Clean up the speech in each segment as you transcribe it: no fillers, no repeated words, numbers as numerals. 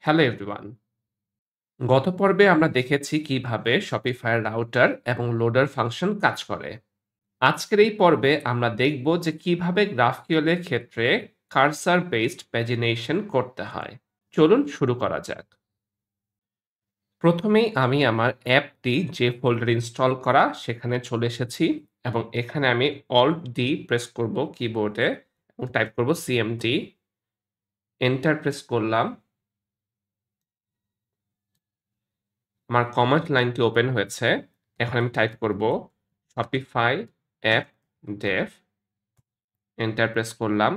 Hello everyone. গত পর্বে আমরা দেখেছি কিভাবে Shopify রাউটার এবং লোডার ফাংশন কাজ করে। আজকের এই পর্বে আমরা দেখব যে কিভাবে GraphQL এর ক্ষেত্রে কার্সর বেসড প্যাজিনেশন করতে হয়। চলুন শুরু করা যাক। প্রথমেই আমি আমার অ্যাপটি যে ফোল্ডারে ইনস্টল করা সেখানে চলে এসেছি এবং এখানে আমি Alt D প্রেস করব কিবোর্ডে এবং টাইপ করব CMD। এন্টার প্রেস করলাম। আমার কমান্ড লাইনটি ওপেন হয়েছে। এখন আমি টাইপ করব Shopify app dev, enter press করলাম।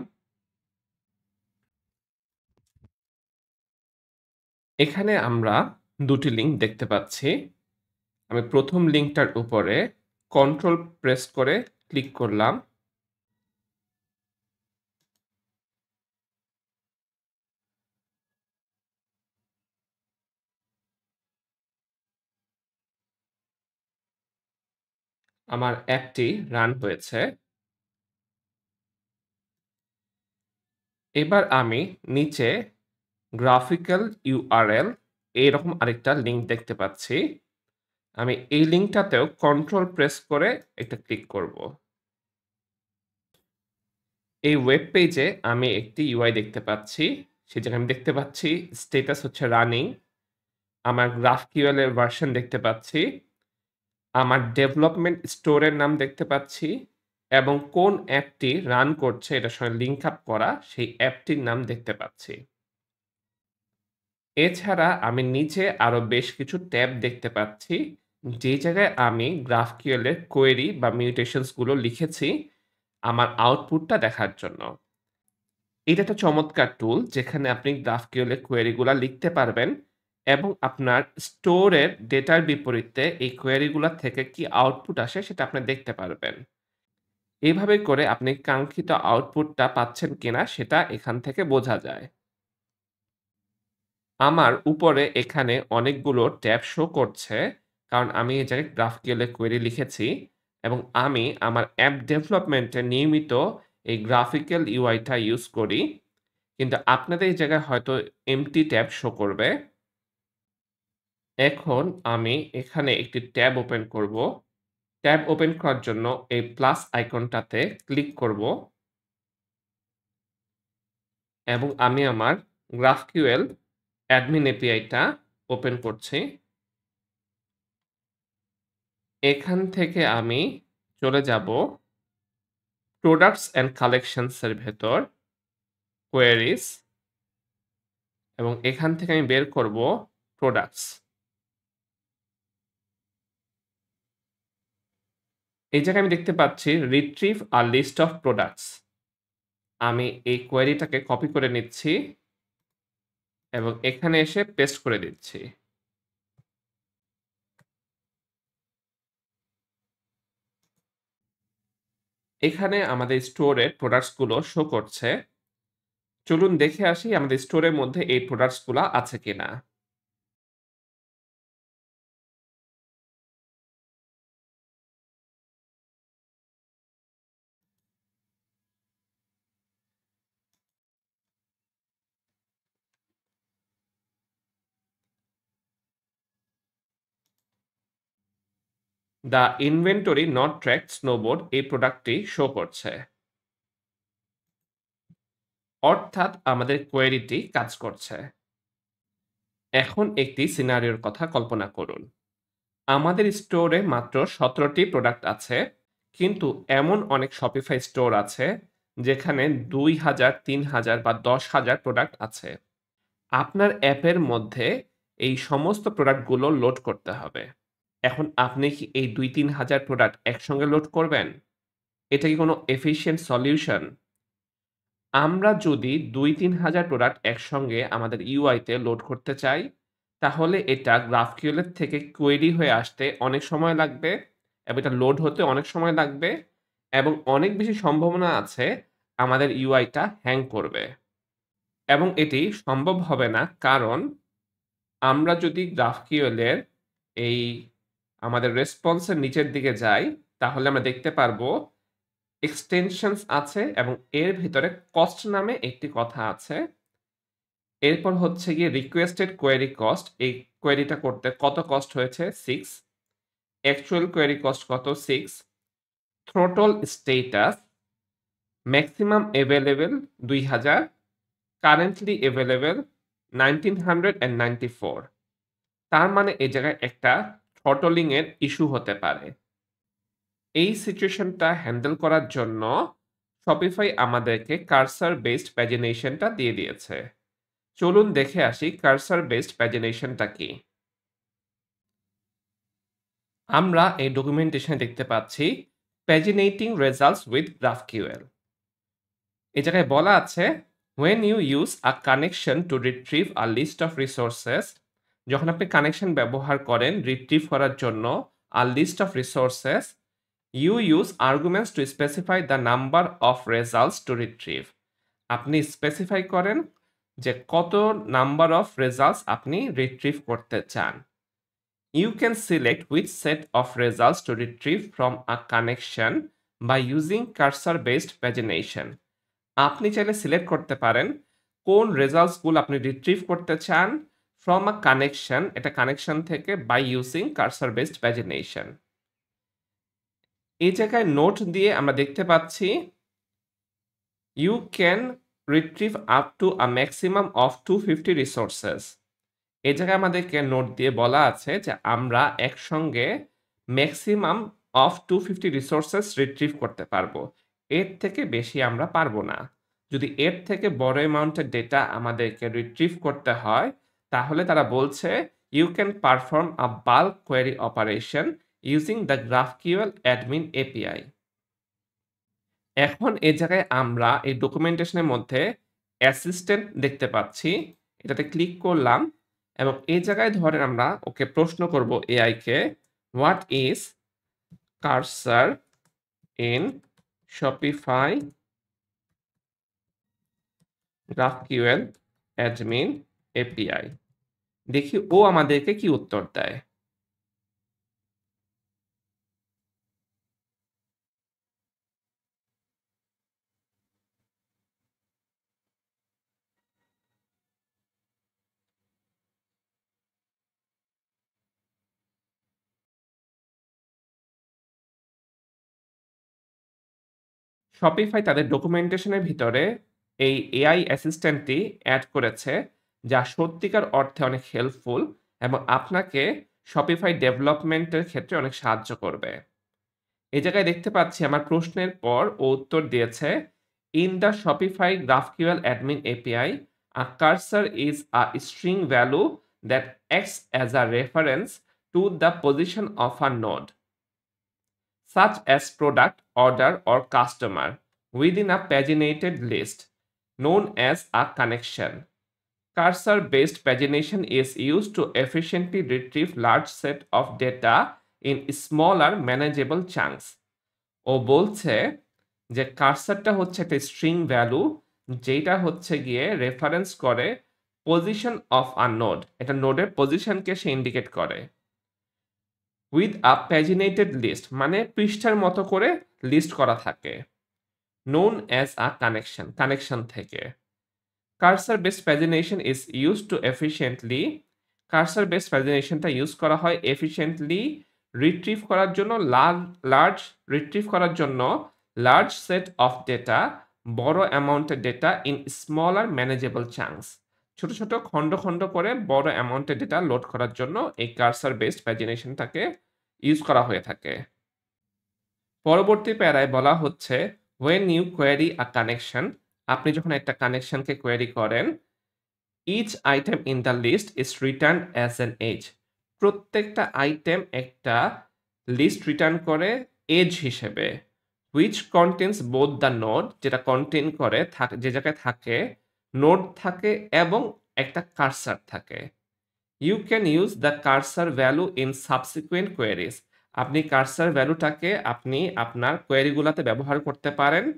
এখানে আমরা ২ টি লিঙ্ক দেখতে পাচ্ছি। আমি ১ম লিঙ্কটার উপরে কন্ট্রোল প্রেস করে ক্লিক করলাম। আমার অ্যাপটি রান হয়েছে। এবার আমি নিচে গ্রাফিক্যাল URL এরকম আরেকটা লিঙ্ক দেখতে পাচ্ছি। আমি এই লিঙ্কটাতেও কন্ট্রোল প্রেস করে একটা ক্লিক করব। এই ওয়েব পেজে আমি একটি UI দেখতে পাচ্ছি। সেই জায়গায় আমি দেখতে পাচ্ছি স্ট্যাটাস হচ্ছে রানিং। আমার GraphQL এর ভার্সন দেখতে পাচ্ছি। আমার ডেভেলপমেন্ট স্টোরের নাম দেখতে পাচ্ছি এবং কোন অ্যাপটি রান করছে এটার সঙ্গে লিঙ্ক আপ করা সেই অ্যাপটির নাম দেখতে পাচ্ছি। এছাড়া আমি নিচে আরো বেশ কিছু ট্যাব দেখতে পাচ্ছি, যে জায়গায় আমি GraphQL এর কোয়েরি বা মিউটেশনস গুলো লিখেছি আমার আউটপুটটা দেখার জন্য। এটা একটা চমৎকার টুল যেখানে আপনি GraphQL এর কোয়েরি গুলা লিখতে পারবেন এবং আপনার স্টোরের ডেটার বিপরীতে এই কোয়েরি গুলা থেকে কি আউটপুট আসে সেটা আপনি দেখতে পারবেন। এভাবে করে আপনি কাঙ্ক্ষিত আউটপুটটা পাচ্ছেন কিনা সেটা এখান থেকে বোঝা যায়। আমার উপরে এখানে অনেকগুলো ট্যাব শো করছে কারণ আমি এই জায়গায় GraphQL এ কোয়েরি লিখেছি এবং আমি আমার অ্যাপ ডেভেলপমেন্টে নিয়মিত এই গ্রাফিক্যাল UI টা ইউজ করি। কিন্তু আপনাদের এই জায়গায় হয়তো এম্পটি ট্যাব শো করবে। এখন আমি এখানে একটি ট্যাব ওপেন করব। ট্যাব ওপেন করার জন্য এই প্লাস আইকনটাতে ক্লিক করব এবং আমি আমার GraphQL অ্যাডমিন API টা ওপেন করছি। এখান থেকে আমি চলে যাব প্রোডাক্টস অ্যান্ড কালেকশনস এর ভেতর, কোয়েরিজ এবং এখান থেকে আমি বের করব প্রোডাক্টস। এই জায়গায় আমি দেখতে পাচ্ছি retrieve a list of products. আমি এই কোয়েরিটাকে কপি করে নিচ্ছি এবং এখানে এসে পেস্ট করে দিচ্ছি। এখানে আমাদের স্টোরের প্রোডাক্টস গুলো শো করছে। চলুন দেখে আসি আমাদের স্টোরের মধ্যে এই প্রোডাক্টস গুলা আছে কিনা। The inventory not tracked snowboard এই প্রোডাক্টটি শো করছে। অর্থাৎ আমাদের কোয়েরিটি কাজ করছে। এখন একটি সিনারিওর কথা কল্পনা করুন। আমাদের স্টোরে মাত্র ১৭টি প্রোডাক্ট আছে। কিন্তু এমন অনেক Shopify স্টোর আছে যেখানে ২,০০০, ৩,০০০ বা ১০,০০০ প্রোডাক্ট আছে। আপনার অ্যাপের মধ্যে এই সমস্ত প্রোডাক্টগুলো লোড করতে হবে। এখন আপনি কি এই ২-৩ হাজার প্রোডাক্ট একসঙ্গে লোড করবেন? এটা কি কোনো এফিশিয়েন্ট সলিউশন? আমরা যদি ২-৩ হাজার প্রোডাক্ট একসঙ্গে আমাদের UI তে লোড করতে চাই, তাহলে এটা GraphQL এর থেকে কোয়েরি হয়ে আসতে অনেক সময় লাগবে এবং এটা লোড হতে অনেক সময় লাগবে এবং অনেক বেশি সম্ভাবনা আছে আমাদের UI টা হ্যাং করবে এবং এটি সম্ভব হবে না কারণ আমরা যদি GraphQL এর এই আমাদের রেসপন্স এর নিচের দিকে যাই, তাহলে আমরা দেখতে পারবো এক্সটেনশনস আছে এবং এর ভিতরে কস্ট নামে একটি কথা আছে। এরপর হচ্ছে গিয়ে রিকোয়েস্টেড কোয়েরি কস্ট। এই কোয়েরিটা করতে কত কস্ট হয়েছে? 6। অ্যাকচুয়াল কোয়েরি কস্ট কত? 6। Throttle status maximum available ২০০০, currently available 1994। তার মানে এই জায়গায় একটা থ্রটলিং এর ইস্যু হতে পারে। এই সিচুয়েশনটা হ্যান্ডেল করার জন্য Shopify আমাদেরকে কার্সর বেসড প্যাজিনেশনটা দিয়ে দিয়েছে। চলুন দেখে আসি কার্সর বেসড প্যাজিনেশনটা কি। আমরা এই ডকুমেন্টেশনে দেখতে পাচ্ছি প্যাজিনেটিং রেজাল্টস উইথ GraphQL। এই জায়গায় বলা আছে when you use a connection to retrieve a list of resources, যখন আপনি কানেকশন ব্যবহার করেন রিট্রিভ করার জন্য a list of resources, you use arguments to specify the number of results to retrieve. আপনি স্পেসিফাই করেন যে কত নাম্বার অফ রেজাল্টস আপনি রিট্রিভ করতে চান। You can select which set of results to retrieve from a connection by using cursor based pagination. আপনি চাইলে select করতে পারেন কোন রেজাল্টস গুলো আপনি রিট্রিভ করতে চান ফ্রম আ কানেকশন, এটা কানেকশন থেকে by using cursor based pagination. এই জায়গায় নোট দিয়ে আমরা দেখতে পাচ্ছি you can retrieve up to a maximum of 250 resources. এই জায়গায় আমাদেরকে নোট দিয়ে বলা আছে যে আমরা একসঙ্গে ম্যাক্সিমাম অফ 250 রিসোর্সেস রিট্রিভ করতে পারবো। এর থেকে বেশি আমরা পারবো না। যদি এর থেকে বড় অ্যামাউন্টের ডেটা আমাদেরকে রিট্রিভ করতে হয় তাহলে তারা বলছে you can perform a bulk query operation using the GraphQL admin API. এখন এই জায়গায় আমরা এই ডকুমেন্টেশনের মধ্যে অ্যাসিস্ট্যান্ট দেখতে পাচ্ছি। এটাতে ক্লিক করলাম এবং এই জায়গায় ধরেন আমরা ওকে প্রশ্ন করব AI K, what is cursor in Shopify GraphQL admin API. দেখি ও আমাদেরকে কি উত্তর দেয়। Shopify তাদের ডকুমেন্টেশনের ভিতরে এই এআই অ্যাসিস্ট্যান্টটি এড করেছে যা সত্যিকার অর্থে অনেক হেল্পফুল এবং আপনাকে Shopify ডেভেলপমেন্টের ক্ষেত্রে অনেক সাহায্য করবে। এই জায়গায় দেখতে পাচ্ছি আমার প্রশ্নের পর ও উত্তর দিয়েছে, "In the Shopify GraphQL admin API, a cursor is a string value that acts as a reference to the position of a node, such as product, order, or customer, within a paginated list, known as a connection. Cursor-based pagination is used to efficiently retrieve large set of data in smaller manageable chunks." ও বলছে যে কার্সরটা হচ্ছে একটা string value যেটা হচ্ছে গিয়ে reference করে position of a node. এটা নোডের পজিশনকে সে ইন্ডিকেট করে। উইথ আ প্যাজিনেটেড লিস্ট মানে পৃষ্ঠার মতো করে লিস্ট করা থাকে। Known as a connection, connection থেকে। Cursor based pagination is use to efficiently, cursor based প্যাজিনেশনটা ইউজ করা হয় এফিশিয়েন্টলি রিট্রিভ করার জন্য রিট্রিভ করার জন্য লার্জ সেট অফ ডেটা, বড় অ্যামাউন্টের ডেটা ইন স্মলার ম্যানেজেবল চাঙ্কস। ছোট ছোট খণ্ড খণ্ড করে বড় অ্যামাউন্টের ডেটা লোড করার জন্য এই কার্সর বেসড প্যাজিনেশনটাকে ইউজ করা হয়ে থাকে। পরবর্তী প্যারায় বলা হচ্ছে when you query a connection, আপনি যখন একটা কানেকশনকে কোয়েরি করেন, each item in the list is returned as an edge. প্রত্যেকটা আইটেম একটা লিস্ট রিটার্ন করে এজ হিসেবে, which contains both the node, যেটা কন্টেইন করে যে জায়গায় থাকে নোড থাকে এবং একটা কার্সর থাকে। You can use the cursor value in subsequent queries. আপনি কার্সর ভ্যালুটাকে আপনি আপনার কোয়েরিগুলাতে ব্যবহার করতে পারেন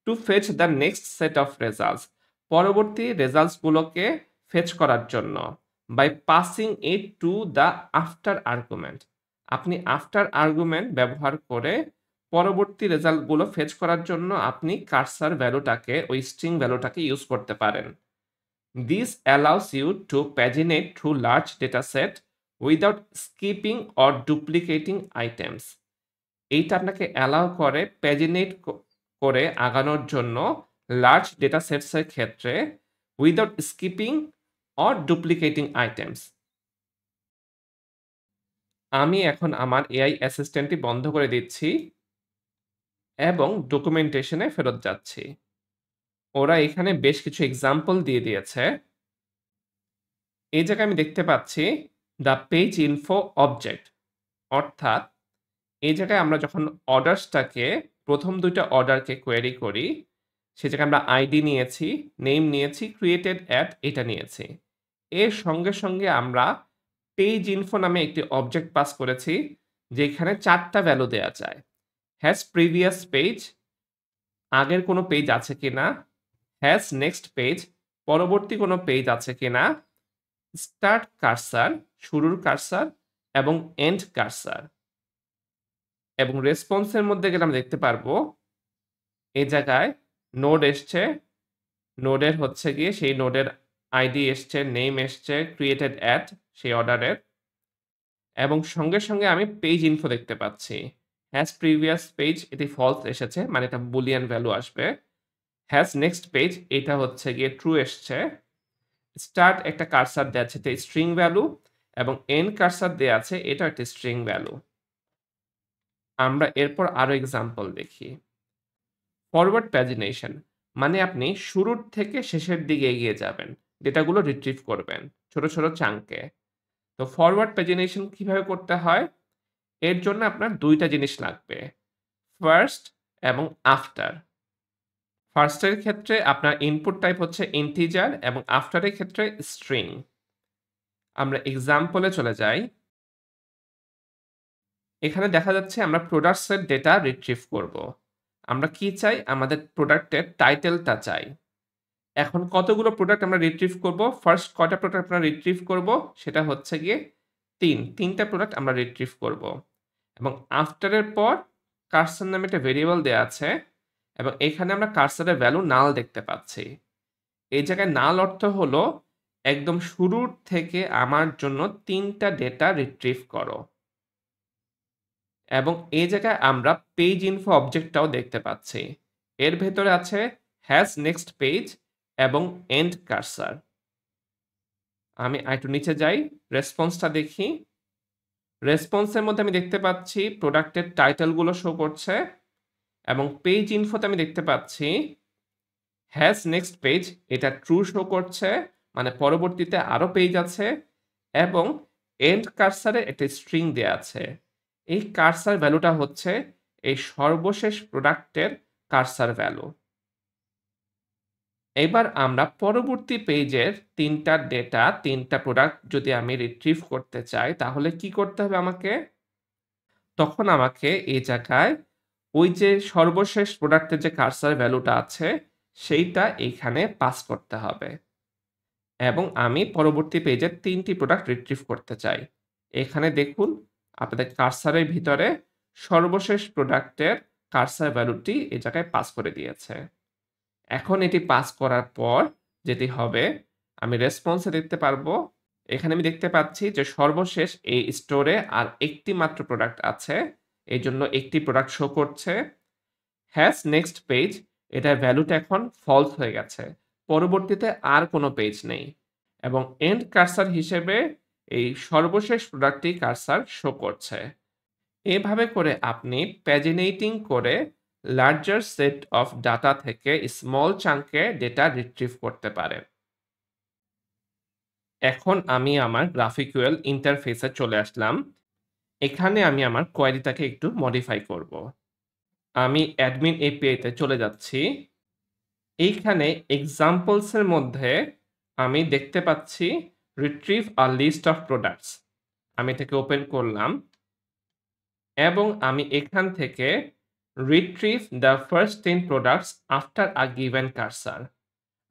to fetch the next set of results. পরবর্তী রেজাল্টস গুলোকে ফেচ করার জন্য by passing it to the after argument. আপনি আফটার আর্গুমেন্ট ব্যবহার করে পরবর্তী রেজাল্টগুলো ফেচ করার জন্য আপনি কার্সর ভ্যালুটাকে ওই স্ট্রিং ভ্যালুটাকে ইউজ করতে পারেন। This allows you to paginate through large dataset without skipping or duplicating items. এইটা আপনাকে অ্যালাউ করে প্যাজিনেট করে আগানোর জন্য লার্জ ডেটা সেটস এর ক্ষেত্রে without skipping or duplicating items. আমি এখন আমার এআই অ্যাসিস্ট্যান্টটি বন্ধ করে দিচ্ছি এবং ডকুমেন্টেশনে ফেরত যাচ্ছি। ওরা এখানে বেশ কিছু এক্সাম্পল দিয়ে দিয়েছে। এই জায়গায় আমি দেখতে পাচ্ছি দ্য পেজ ইনফো অবজেক্ট, অর্থাৎ এই জায়গায় আমরা যখন অর্ডারসটাকে প্রথম ২ টা অর্ডারকে কোয়েরি করি, সে জায়গায় আমরা আইডি নিয়েছি, নেম নিয়েছি, ক্রিয়েটেড এট এটা নিয়েছি। এর সঙ্গে, সঙ্গে আমরা পেজ ইনফো নামে একটি অবজেক্ট পাস করেছি, যেখানে ৪ টা ভ্যালু দেয়া যায়। হ্যাজ প্রিভিয়াস পেজ, আগের কোনো পেজ আছে কিনা, হ্যাজ নেক্সট পেজ, পরবর্তী কোনো পেজ আছে কিনা, স্টার্ট কার্সর, শুরুর কার্সর এবং এন্ড কার্সর। এবং রেসপন্সের মধ্যে গেলে আমরা দেখতে পারবো এই জায়গায় নোড এসছে, নোডের হচ্ছে গিয়ে সেই নোডের আইডি এসছে, নেম এসছে, ক্রিয়েটেড এট সেই অর্ডারের এবং সঙ্গে, সঙ্গে আমি পেজ ইনফো দেখতে পাচ্ছি। হ্যাজ প্রিভিয়াস পেজ এটি ফলস এসেছে, মানে এটা বুলিয়ান ভ্যালু আসবে। হ্যাজ নেক্সট পেজ এটা হচ্ছে গিয়ে ট্রু এসছে। স্টার্ট একটা কার্সর দেয়া আছে, এটা স্ট্রিং ভ্যালু এবং এন্ড কার্সর দেয়া আছে, এটা একটা স্ট্রিং ভ্যালু। আমরা এরপর আরো এক্সাম্পল দেখি। ফরওয়ার্ড প্যাজিনেশন মানে আপনি শুরুর থেকে শেষের দিকে এগিয়ে যাবেন, ডেটাগুলো রিট্রিভ করবেন ছোট, ছোট চাঙ্কে। তো ফরওয়ার্ড প্যাজিনেশন কিভাবে করতে হয়? এর জন্য আপনার ২ টা জিনিস লাগবে। ফার্স্ট এবং আফটার। ফার্স্ট এর ক্ষেত্রে আপনার ইনপুট টাইপ হচ্ছে ইন্টিজার এবং আফটার এর ক্ষেত্রে স্ট্রিং। আমরা এক্সাম্পলে চলে যাই। এখানে দেখা যাচ্ছে আমরা প্রোডাক্টস এর ডেটা রিট্রিভ করব। আমরা কি চাই? আমাদের প্রোডাক্টের টাইটেলটা চাই। এখন কতগুলো প্রোডাক্ট আমরা রিট্রিভ করব? ফার্স্ট কয়টা প্রোডাক্ট আমরা রিট্রিভ করব? সেটা হচ্ছে গিয়ে ৩ টা প্রোডাক্ট আমরা রিট্রিভ করব। এবং আফটার এর পর কার্সর নামে একটা ভেরিয়েবল দেয়া আছে এবং এখানে আমরা কার্সরের ভ্যালু নাল দেখতে পাচ্ছি। এই জায়গায় নাল অর্থ হলো একদম শুরুর থেকে আমার জন্য ৩ টা ডেটা রিট্রিভ করো। এবং এই জায়গায় আমরা পেজ ইনফো অবজেক্টটাও দেখতে পাচ্ছি। এর ভেতরে আছে হ্যাজ নেক্সট পেজ এবং এন্ড কার্সর। আমি আরেকটু নিচে যাই, রেসপন্সটা দেখি। রেসপন্সের মধ্যে আমি দেখতে পাচ্ছি প্রোডাক্টের টাইটেলগুলো শো করছে এবং পেজ ইনফোতে আমি দেখতে পাচ্ছি হ্যাজ নেক্সট পেজ এটা ট্রু শো করছে, মানে পরবর্তীতে আরো পেজ আছে এবং এন্ড কার্সারে একটা স্ট্রিং দেয়া আছে। এই কার্সার ভ্যালুটা হচ্ছে এই সর্বশেষ প্রোডাক্টের কার্সার ভ্যালু। এবার আমরা পরবর্তী পেজের ৩ টা ডেটা, ৩ টা প্রোডাক্ট যদি আমি রিট্রিভ করতে চাই তাহলে কি করতে হবে আমাকে? তখন আমাকে এই জায়গায় ওই যে সর্বশেষ প্রোডাক্টের যে কার্সর ভ্যালুটা আছে সেইটা এইখানে পাস করতে হবে। এবং আমি পরবর্তী পেজের ৩ টি প্রোডাক্ট রিট্রিভ করতে চাই। এখানে দেখুন আপনাদের কার্সরের ভিতরে সর্বশেষ প্রোডাক্টের কার্সর ভ্যালুটি এই জায়গায় পাস করে দিয়েছে। এখন এটি পাস করার পর যেটি হবে আমি রেসপন্সে দেখতে পারবো। এখানে আমি দেখতে পাচ্ছি যে সর্বশেষ এই স্টোরে আর একটি মাত্র প্রোডাক্ট আছে। এজন্য একটি প্রোডাক্ট শো করছে। হ্যাজ নেক্সট পেজ এটার ভ্যালুটা এখন ফলস হয়ে গেছে। পরবর্তীতে আর কোনো পেজ নেই। এবং এন্ড কার্সর হিসেবে এই সর্বশেষ প্রোডাক্টটি কার্সর শো করছে। এভাবে করে আপনি প্যাজিনেটিং করে লার্জার সেট অফ ডাটা থেকে স্মল চাঙ্কে ডেটা রিট্রিভ করতে পারেন। এখন আমি আমার গ্রাফিক্যাল ইন্টারফেসে চলে আসলাম। এখানে আমি আমার কোয়েরিটাকে একটু মডিফাই করব। আমি অ্যাডমিন এপিআই তে চলে যাচ্ছি। এইখানে এক্সাম্পলস এর মধ্যে আমি দেখতে পাচ্ছি retrieve a list of products। আমি এটাকে ওপেন করলাম এবং আমি এখান থেকে retrieve the first 10 products after a given cursor।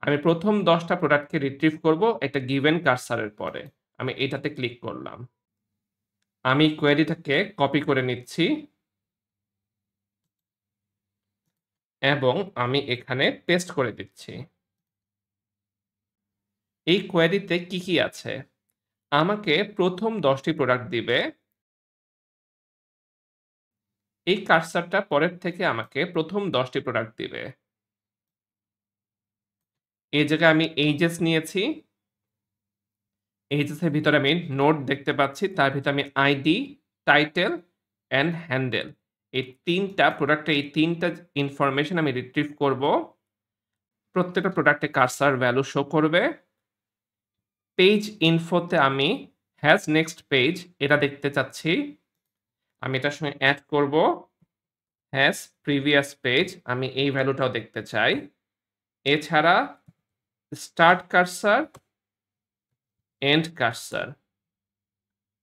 আমি প্রথম ১০ টা প্রোডাক্টকে রিট্রিভ করব একটা গিভেন কার্সরের পরে। আমি এটাতে ক্লিক করলাম। আমি কোয়েরিটাকে কপি করে নিচ্ছি এবং আমি এখানে পেস্ট করে দিচ্ছি। এই কোয়েরিতে কি আছে? আমাকে প্রথম ১০ টি প্রোডাক্ট দিবে। এই কার্সরটা পরের থেকে আমাকে প্রথম ১০ টি প্রোডাক্ট দিবে। এই জায়গায় আমি এইজেস নিয়েছি। এইচএস এর ভিতরে আমি নোট দেখতে পাচ্ছি। তার ভিতরে আমি আইডি, টাইটেল অ্যান্ড হ্যান্ডেল এই ৩ টা প্রোডাক্টের এই ৩ টা ইনফরমেশন আমি রিট্রিভ করব। প্রত্যেকটা প্রোডাক্টে কার্সর ভ্যালু শো করবে। পেজ ইনফোতে আমি হ্যাজ নেক্সট পেজ এটা দেখতে চাচ্ছি। আমি এটার সঙ্গে এড করব হ্যাজ প্রিভিয়াস পেজ আমি এই ভ্যালুটাও দেখতে চাই। এছাড়া স্টার্ট কার্সর, এন্ড কার্সর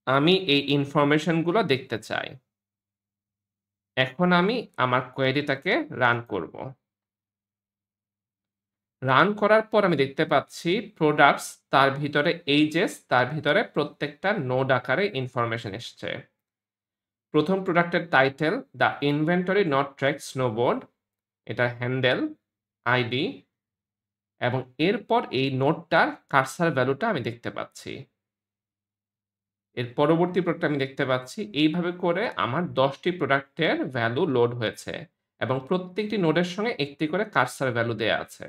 আমি এই ইনফরমেশন গুলো দেখতে চাই। এখন আমি আমার কোয়েরিটাকে রান করব। রান করার পর আমি দেখতে পাচ্ছি প্রোডাক্টস তার ভিতরে এইজেস তার ভিতরে প্রত্যেকটা নোড আকারে ইনফরমেশন এসছে। প্রথম প্রোডাক্টের title the inventory not track snowboard, এটা হ্যান্ডেল, আইডি এবং এরপর এই নোডটার কার্সর ভ্যালুটা আমি দেখতে পাচ্ছি। এর পরবর্তী প্রোডাক্ট আমি দেখতে পাচ্ছি। এইভাবে করে আমার ১০ টি প্রোডাক্টের ভ্যালু লোড হয়েছে এবং প্রত্যেকটি নোডের সঙ্গে একটি করে কার্সর ভ্যালু দেয়া আছে।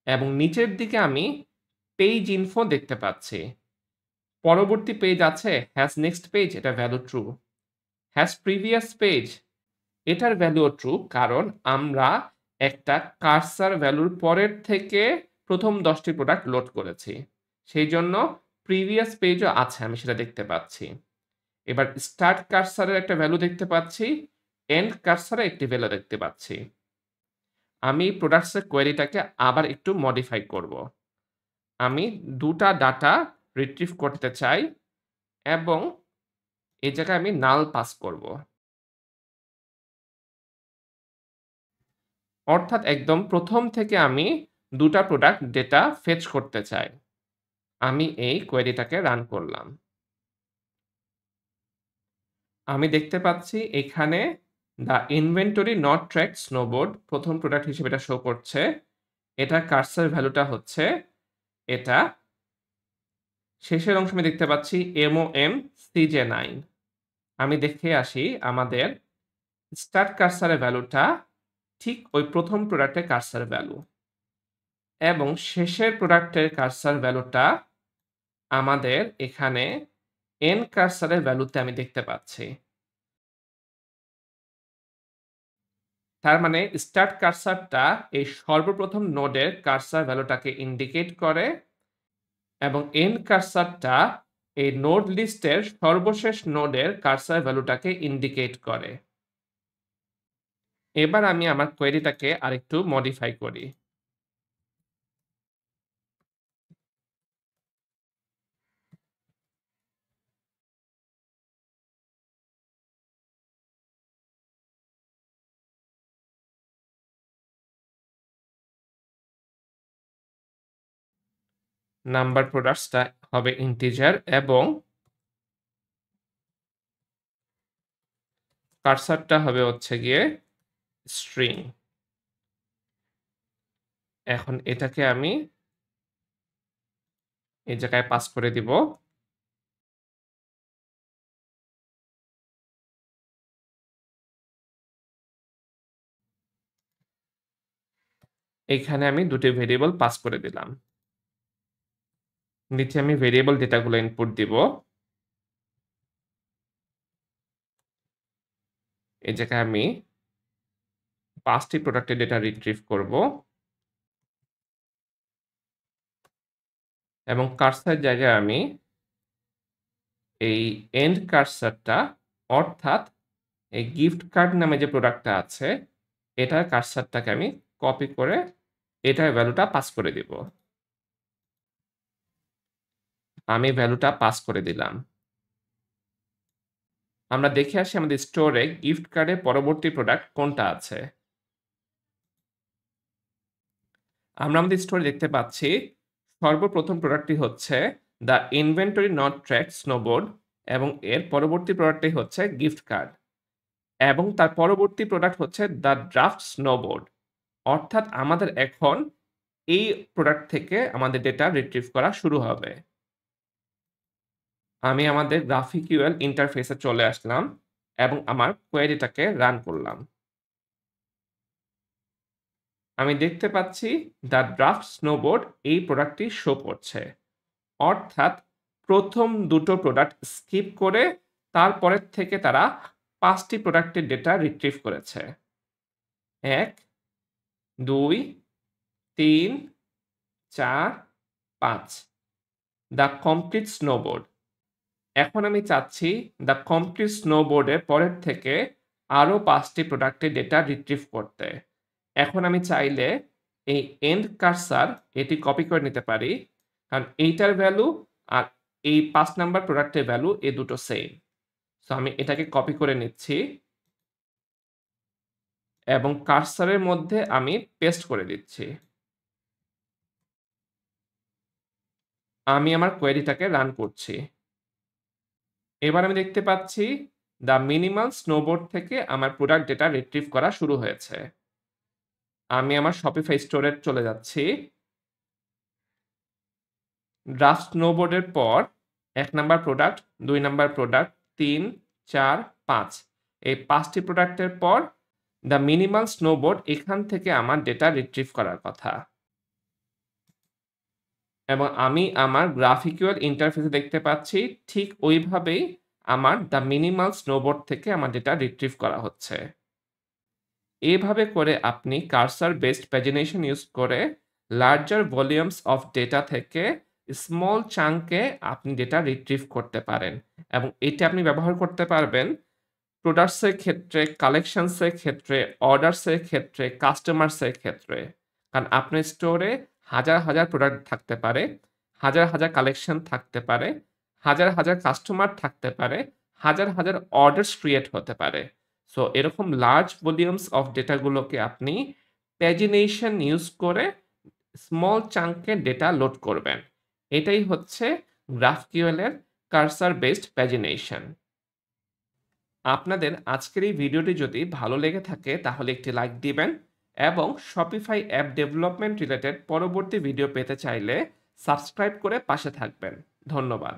এবং নিচের দিকে আমি পেজ ইনফো দেখতে পাচ্ছি। পরবর্তী পেজ আছে হ্যাজ নেক্সট পেজ এটা value true. Has previous page এটার ভ্যালুও ট্রু কারণ আমরা একটা কার্সর ভ্যালুর পরের থেকে প্রথম ১০ টি প্রোডাক্ট লোড করেছি। সেইজন্য প্রিভিয়াস পেজও আছে আমি সেটা দেখতে পাচ্ছি। এবার স্টার্ট কার্সরের একটা ভ্যালু দেখতে পাচ্ছি, এন্ড কার্সরের একটি ভ্যালু দেখতে পাচ্ছি। আমি প্রোডাক্টস এর কোয়েরিটাকে আবার একটু মডিফাই করব। আমি ২ টা ডাটা রিট্রিভ করতে চাই এবং এই জায়গায় আমি নাল পাস করব। অর্থাৎ একদম প্রথম থেকে আমি ২ টা প্রোডাক্ট ডেটা ফেচ করতে চাই। আমি এই কোয়েরিটাকে রান করলাম। আমি দেখতে পাচ্ছি এখানে the inventory not track snowboard প্রথম প্রোডাক্ট হিসেবে এটা শো করছে। এটার কার্সর ভ্যালুটা হচ্ছে এটা। শেষের অংশ আমি দেখতে পাচ্ছি MOM CJ9 আমি দেখে আসি আমাদের স্টার্ট কার্সরের ভ্যালুটা ঠিক ওই প্রথম প্রোডাক্টের কার্সর ভ্যালু এবং শেষের প্রোডাক্টের কার্সর ভ্যালুটা আমাদের এখানে এন্ড কার্সরের ভ্যালুতে আমি দেখতে পাচ্ছি। তার মানে স্টার্ট কার্সরটা এই সর্বপ্রথম নোডের কার্সর ভ্যালুটাকে ইন্ডিকেট করে এবং এন্ড কার্সরটা এই নোড লিস্টের সর্বশেষ নোডের কার্সর ভ্যালুটাকে ইন্ডিকেট করে। এবার আমি আমার কোয়েরিটাকে আরেকটু মডিফাই করি। নাম্বার প্রোডাক্টসটা হবে ইন্টিজার এবং কার্সরটা হবে হচ্ছে গিয়ে স্ট্রিং। এখন এটাকে আমি এই জায়গায় পাস করে দিব। এখানে আমি ২ টি ভেরিয়েবল পাস করে দিলাম। নিচে আমি ভেরিয়েবল ডেটাগুলো ইনপুট দিব। এই জায়গায় আমি ৫ টি প্রোডাক্টের ডেটা রিট্রিভ করব। এবং কার্সর জায়গায় আমি এই এন্ড কার্সরটা অর্থাৎ এই গিফট কার্ড নামে যে প্রোডাক্টটা আছে এটার কার্সরটাকে আমি কপি করে এটার ভ্যালুটা পাস করে দিব। আমি ভ্যালুটা পাস করে দিলাম। আমরা দেখে আসি আমাদের স্টোরে গিফট কার্ডের পরবর্তী প্রোডাক্ট কোনটা আছে। আমরা আমাদের স্টোরে দেখতে পাচ্ছি সর্বপ্রথম প্রোডাক্টটি হচ্ছে the inventory not track snowboard এবং এর পরবর্তী প্রোডাক্টটি হচ্ছে গিফট কার্ড এবং তার পরবর্তী প্রোডাক্ট হচ্ছে দ্য ড্রাফট স্নোবোর্ড। অর্থাৎ আমাদের এখন এই প্রোডাক্ট থেকে আমাদের ডেটা রিট্রিভ করা শুরু হবে। আমি আমাদের GraphQL ইন্টারফেসে চলে আসলাম এবং আমার কোয়েরিটাকে রান করলাম। আমি দেখতে পাচ্ছি দ্য ড্রাফট স্নোবোর্ড এই প্রোডাক্টটি শো করছে। অর্থাৎ ১ম দুটো প্রোডাক্ট স্কিপ করে তারপরের থেকে তারা ৫ টি প্রোডাক্টের ডেটা রিট্রিভ করেছে। ১, ২, ৩, ৪, ৫ দ্য কমপ্লিট স্নোবোর্ড। এখন আমি চাচ্ছি দ্য কমপ্লিট স্নোবোর্ডের পরের থেকে আরো ৫ টি প্রোডাক্টের ডেটা রিট্রিভ করতে। এখন আমি চাইলে এই এন্ড কার্সর এটি কপি করে নিতে পারি। কারণ এইটার ভ্যালু আর এই ৫ নাম্বার প্রোডাক্টের ভ্যালু এ দুটো সেম। সো আমি এটাকে কপি করে নিচ্ছি এবং কার্সরের মধ্যে আমি পেস্ট করে দিচ্ছি। আমি আমার কোয়েরিটাকে রান করছি। এবার আমি দেখতে পাচ্ছি দ্য মিনিমাল স্নোবোর্ড থেকে আমার প্রোডাক্ট ডেটা রিট্রিভ করা শুরু হয়েছে। আমি আমার Shopify স্টোরে চলে যাচ্ছি। ড্রাফট স্নোবোর্ডের পর ১ নাম্বার প্রোডাক্ট, ২ নাম্বার প্রোডাক্ট, ৩, ৪, ৫ এই ৫ টি প্রোডাক্টের পর দ্য মিনিমাল স্নোবোর্ড এখান থেকে আমার ডেটা রিট্রিভ করার কথা। এবং আমি আমার GraphQL ইন্টারফেসে দেখতে পাচ্ছি ঠিক ওইভাবেই আমার দ্য মিনিমাল স্নোবোর্ড থেকে আমার ডেটা রিট্রিভ করা হচ্ছে। এভাবে করে আপনি কার্সর বেসড প্যাজিনেশন ইউজ করে লার্জার ভলিউমস অফ ডেটা থেকে স্মল চাঙ্কে আপনি ডেটা রিট্রিভ করতে পারেন এবং এটা আপনি ব্যবহার করতে পারবেন প্রোডাক্টস এর ক্ষেত্রে, কালেকশনস এর ক্ষেত্রে, অর্ডারস এর ক্ষেত্রে, কাস্টমারস এর ক্ষেত্রে। কারণ আপনার স্টোরে হাজার, হাজার প্রোডাক্ট থাকতে পারে, হাজার, হাজার কালেকশন থাকতে পারে, হাজার, হাজার কাস্টমার থাকতে পারে, হাজার, হাজার অর্ডারস ক্রিয়েট হতে পারে। সো এরকম লার্জ ভলিউমস অফ ডেটাগুলোকে আপনি প্যাজিনেশন ইউজ করে স্মল চাঙ্কে ডেটা লোড করবেন। এটাই হচ্ছে GraphQL এর কার্সর বেসড প্যাজিনেশন। আপনাদের আজকের এই ভিডিওটি যদি ভালো লেগে থাকে তাহলে একটি লাইক দিবেন এবং Shopify অ্যাপ ডেভেলপমেন্ট রিলেটেড পরবর্তী ভিডিও পেতে চাইলে সাবস্ক্রাইব করে পাশে থাকবেন। ধন্যবাদ।